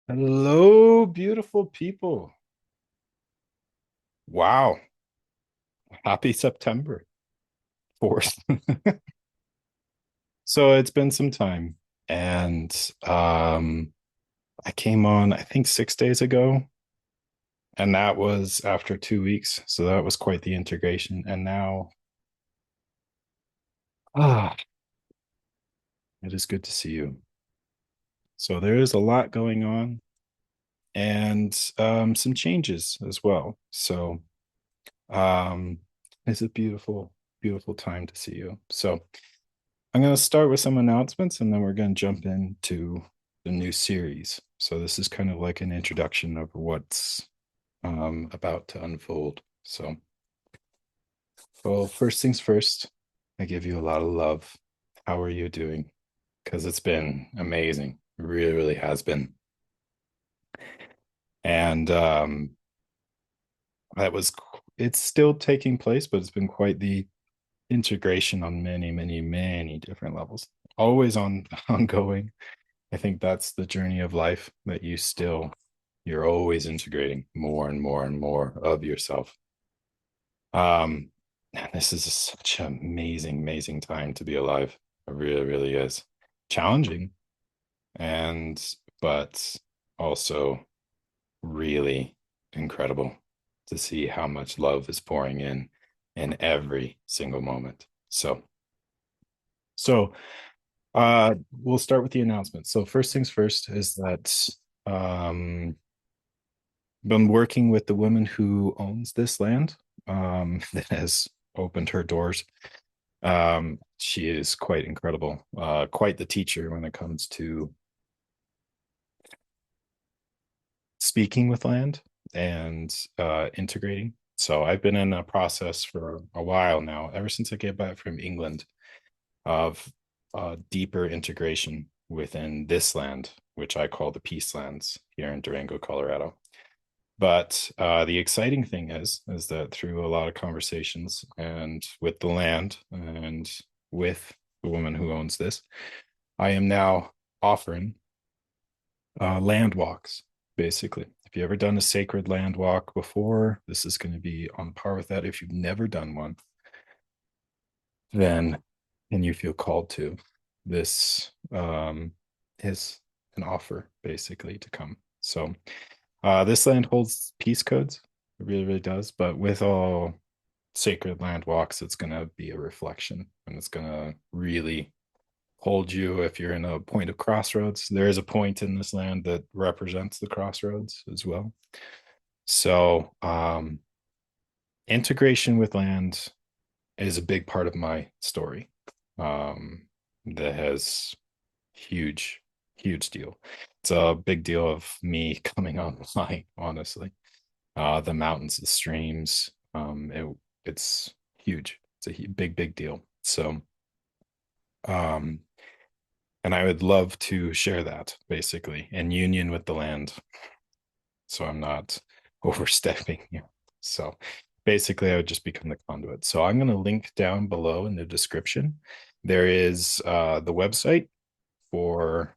Hello, beautiful people. Wow. Happy September 4th. So it's been some time. And I came on, I think 6 days ago, and that was after 2 weeks. So that was quite the integration. And now, ah, it is good to see you. So there is a lot going on and some changes as well. So um, it's a beautiful, beautiful time to see you. So I'm going to start with some announcements and then we're going to jump into the new series. So this is kind of like an introduction of what's about to unfold. So, well, first things first, I give you a lot of love. How are you doing? Because it's been amazing. It really, really has been. And that was, it's still taking place, but it's been quite the integration on many, many, many different levels. Always ongoing. I think that's the journey of life that you're always integrating more and more and more of yourself. And this is such an amazing, amazing time to be alive. It really, really is challenging and but also really incredible to see how much love is pouring in every single moment. So we'll start with the announcement. So first things first is that um been working with the woman who owns this land that has opened her doors. She is quite incredible, quite the teacher when it comes to speaking with land and integrating. So I've been in a process for a while now, ever since I came back from England, of deeper integration within this land, which I call the Peace Lands here in Durango, Colorado. But the exciting thing is that through a lot of conversations and with the land and with the woman who owns this, I am now offering land walks, basically. If you ever done a sacred land walk before, this is going to be on par with that. If you've never done one, then and you feel called to, this is an offer basically to come. So this land holds peace codes. It really, really does. But with all sacred land walks, it's going to be a reflection and it's going to really hold you if you're in a point of crossroads. There is a point in this land that represents the crossroads as well. So, integration with land is a big part of my story. That has huge, huge deal. It's a big deal of me coming online, honestly. The mountains, the streams. It's huge. It's a big, big deal. So, um, and I would love to share that basically in union with the land. So I'm not overstepping here. So basically, I would just become the conduit. So I'm going to link down below in the description. There is the website for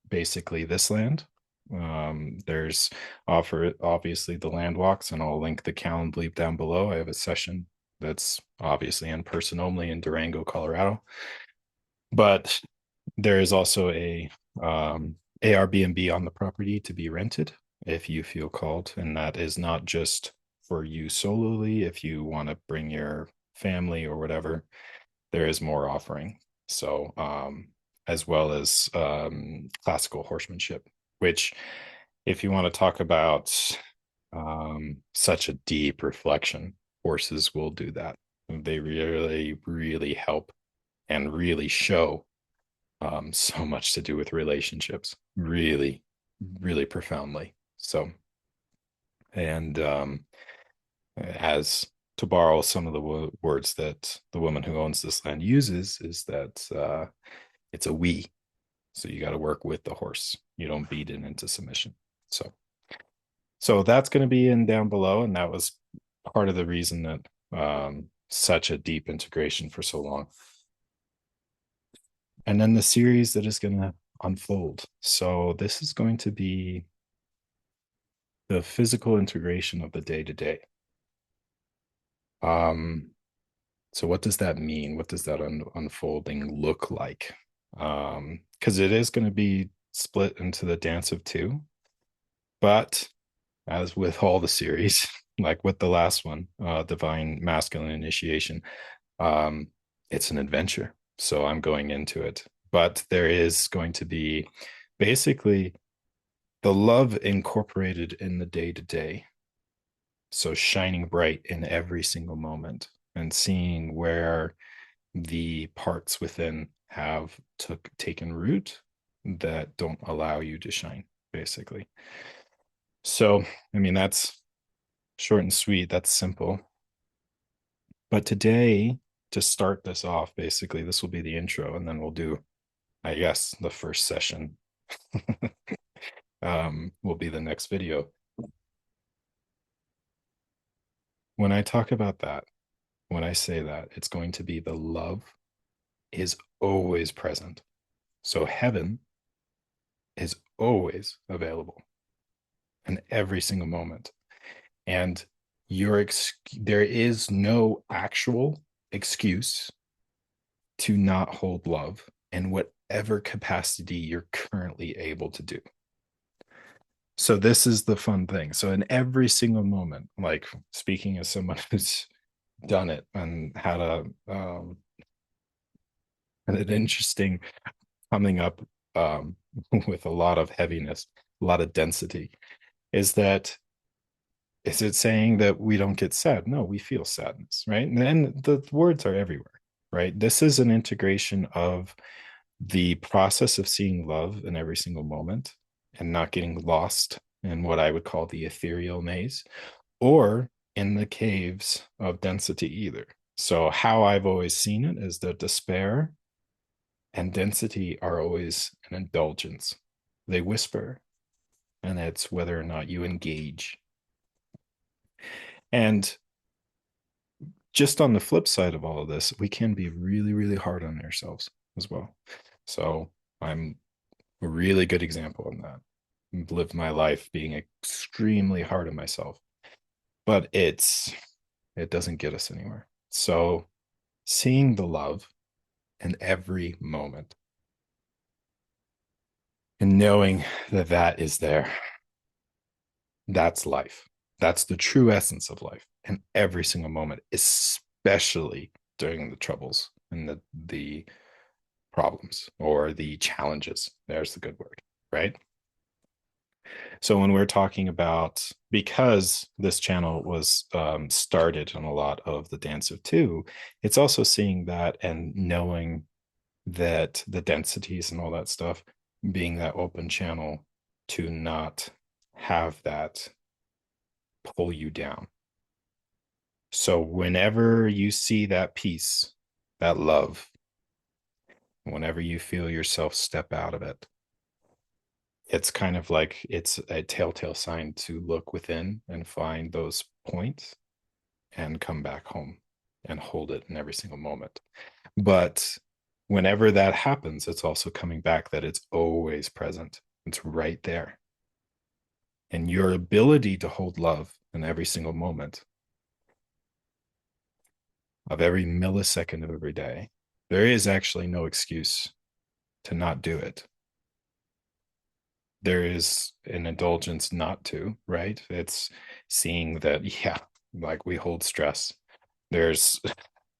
basically this land. There's offer obviously the land walks, and I'll link the Calendly down below. I have a session that's obviously in person only in Durango, Colorado, but there is also a Airbnb on the property to be rented if you feel called, and that is not just for you solely. If you want to bring your family or whatever, there is more offering. So, as well as classical horsemanship, which, if you want to talk about such a deep reflection, horses will do that. They really, really help and really show so much to do with relationships, really, really profoundly. So, and as to borrow some of the words that the woman who owns this land uses, is that it's a we. So you got to work with the horse. You don't beat it into submission. So, so that's going to be in down below, and that was part of the reason that such a deep integration for so long. And then the series that is going to unfold. So this is going to be the physical integration of the day to day. So what does that mean? What does that unfolding look like? Because it is going to be split into the dance of two, but as with all the series, like with the last one, Divine Masculine Initiation, um, it's an adventure. So I'm going into it. But there is going to be basically the love incorporated in the day to day. So shining bright in every single moment and seeing where the parts within have taken root that don't allow you to shine, basically. So, I mean, that's short and sweet. That's simple. But today, to start this off, basically, this will be the intro, and then we'll do, I guess, the first session will be the next video. When I talk about that, when I say that, it's going to be the love is always present. So heaven is always available in every single moment. And there is no actual excuse to not hold love in whatever capacity you're currently able to do. So this is the fun thing. So in every single moment, like speaking as someone who's done it and had an interesting coming up with a lot of heaviness, a lot of density, is that is it saying that we don't get sad? No, we feel sadness, right? And the words are everywhere, right? This is an integration of the process of seeing love in every single moment and not getting lost in what I would call the ethereal maze or in the caves of density either. So, how I've always seen it is that despair and density are always an indulgence. They whisper, and it's whether or not you engage. And just on the flip side of all of this, we can be really, really hard on ourselves as well. So I'm a really good example of that. I've lived my life being extremely hard on myself, but it doesn't get us anywhere. So seeing the love in every moment and knowing that that is there, that's life. That's the true essence of life in every single moment, especially during the troubles and the problems or the challenges. There's the good word, right? So when we're talking about, because this channel was started on a lot of the dance of two, it's also seeing that and knowing that the densities and all that stuff, being that open channel to not have that pull you down. So whenever you see that peace, that love, whenever you feel yourself step out of it, it's kind of like it's a telltale sign to look within and find those points and come back home and hold it in every single moment. But whenever that happens, it's also coming back that it's always present. It's right there. And your ability to hold love in every single moment of every millisecond of every day, there is actually no excuse to not do it. There is an indulgence not to, right? It's seeing that, yeah, like we hold stress. There's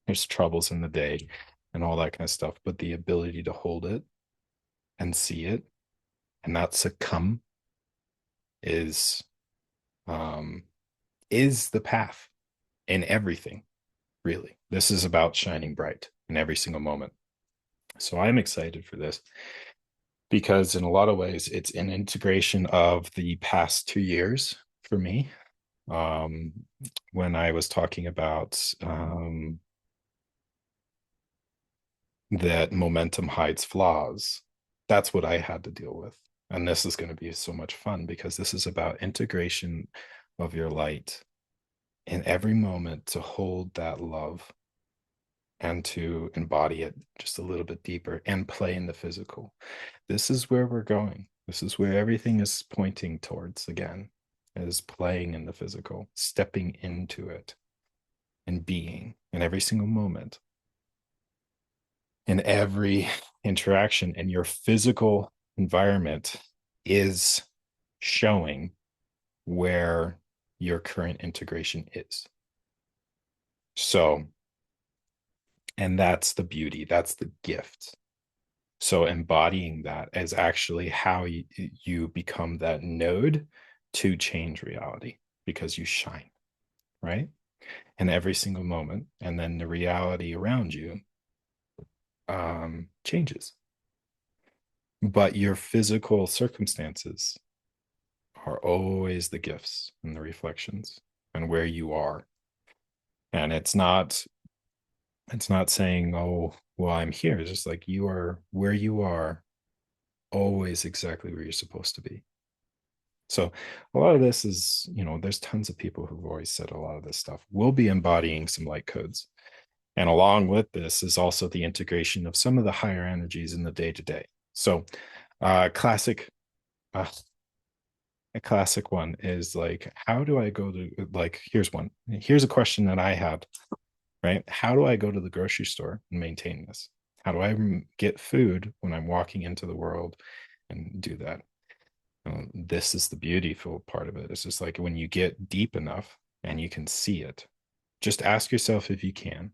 there's troubles in the day and all that kind of stuff, but the ability to hold it and see it and not succumb is um is the path in everything, really. This is about shining bright in every single moment. So I'm excited for this because in a lot of ways it's an integration of the past 2 years for me. um when I was talking about that momentum hides flaws, that's what I had to deal with. And this is going to be so much fun because this is about integration of your light in every moment to hold that love and to embody it just a little bit deeper and play in the physical. This is where we're going. This is where everything is pointing towards again, is playing in the physical, stepping into it and being in every single moment, in every interaction. And your physical environment is showing where your current integration is. So, and that's the beauty, that's the gift. So embodying that is actually how you become that node to change reality, because you shine, right? In every single moment. And then the reality around you changes. But your physical circumstances are always the gifts and the reflections and where you are. And it's not saying, oh, well, I'm here. It's just like you are where you are, always exactly where you're supposed to be. So a lot of this is, there's tons of people who've always said a lot of this stuff. We'll be embodying some light codes. And along with this is also the integration of some of the higher energies in the day to day. So, classic, uh, a classic one is like, how do I go to, like, here's one. Here's a question that I had, right? How do I go to the grocery store and maintain this? How do I get food when I'm walking into the world and do that? This is the beautiful part of it. It's just like when you get deep enough and you can see it, just ask yourself if you can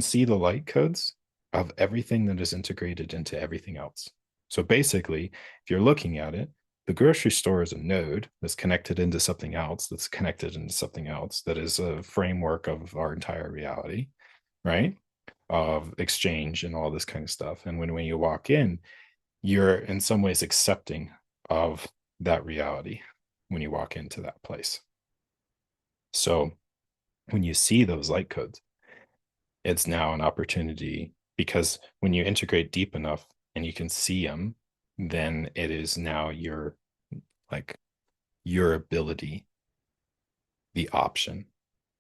see the light codes of everything that is integrated into everything else. So basically, if you're looking at it, the grocery store is a node that's connected into something else, that's connected into something else, that is a framework of our entire reality, right? Of exchange and all this kind of stuff. And when you walk in, you're in some ways accepting of that reality when you walk into that place. So when you see those light codes, it's now an opportunity, because when you integrate deep enough and you can see them, then it is now like your ability, the option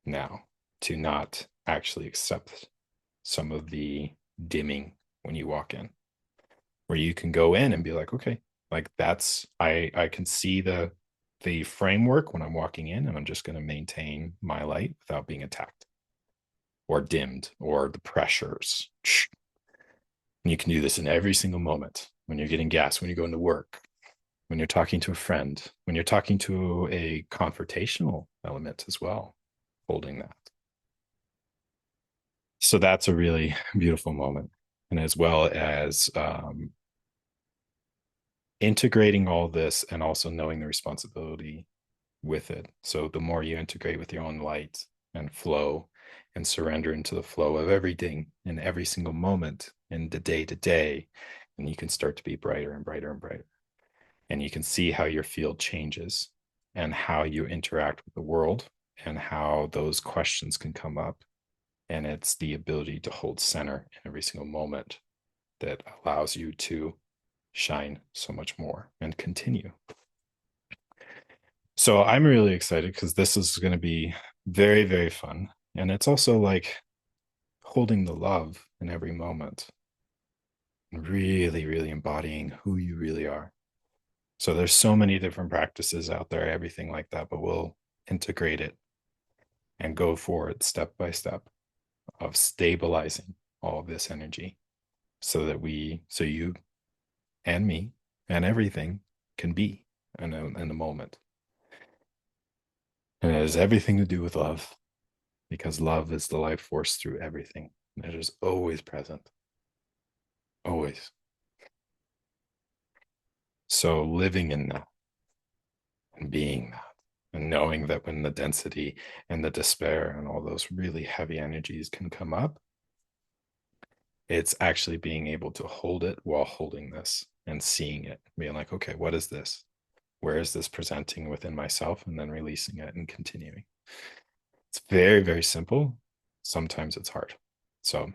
now to not actually accept some of the dimming when you walk in, where you can go in and be like, okay, like that's I can see the framework when I'm walking in, and I'm just going to maintain my light without being attacked or dimmed or the pressures. And you can do this in every single moment, when you're getting gas, when you're going to work, when you're talking to a friend, when you're talking to a confrontational element as well, holding that. So that's a really beautiful moment. And as well as integrating all this and also knowing the responsibility with it. So the more you integrate with your own light and flow and surrender into the flow of everything in every single moment in the day to day, and you can start to be brighter and brighter and brighter. And you can see how your field changes and how you interact with the world and how those questions can come up. And it's the ability to hold center in every single moment that allows you to shine so much more and continue. So I'm really excited because this is going to be very, very fun. And it's also like holding the love in every moment and really, really embodying who you really are. So there's so many different practices out there, everything like that, but we'll integrate it and go forward step by step of stabilizing all of this energy so that so you and me and everything can be in a moment. And it has everything to do with love, because love is the life force through everything. And it is always present, always. So living in that and being that and knowing that when the density and the despair and all those really heavy energies can come up, it's actually being able to hold it while holding this and seeing it, being like, okay, what is this? Where is this presenting within myself? And then releasing it and continuing. It's very, very simple. Sometimes it's hard. So,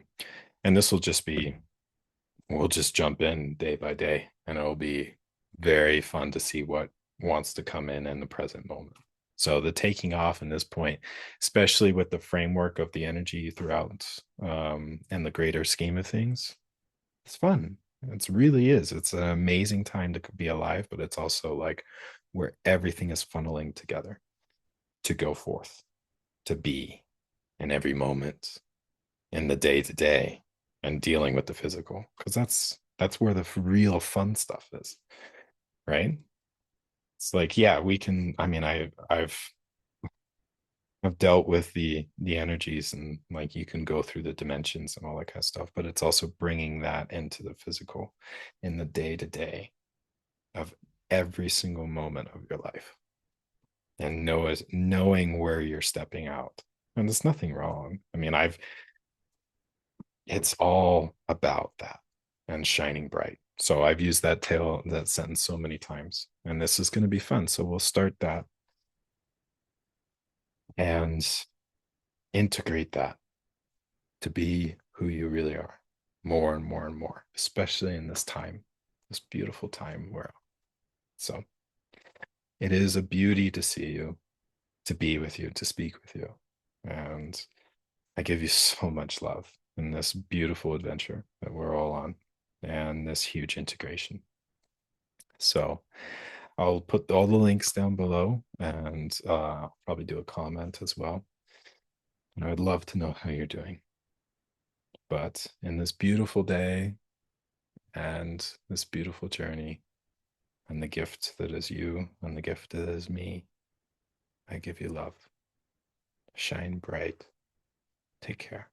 and this will just be, we'll just jump in day by day, and it'll be very fun to see what wants to come in the present moment. So the taking off in this point, especially with the framework of the energy throughout and the greater scheme of things, it's fun. It really is. It's an amazing time to be alive, but it's also like where everything is funneling together to go forth, to be in every moment, in the day to day, and dealing with the physical. Because that's where the real fun stuff is, right? It's like, yeah, we can. I mean, I've dealt with the energies and like you can go through the dimensions and all that kind of stuff, but it's also bringing that into the physical in the day to day of every single moment of your life and knowing where you're stepping out. And there's nothing wrong. I mean, it's all about that and shining bright. So I've used that sentence so many times, and this is going to be fun. So we'll start that and integrate that to be who you really are more and more and more, especially in this time, this beautiful time where so it is a beauty to see you, to be with you, to speak with you. And I give you so much love in this beautiful adventure that we're all on and this huge integration. So I'll put all the links down below and probably do a comment as well. And I would love to know how you're doing. But in this beautiful day and this beautiful journey and the gift that is you and the gift that is me, I give you love. Shine bright. Take care.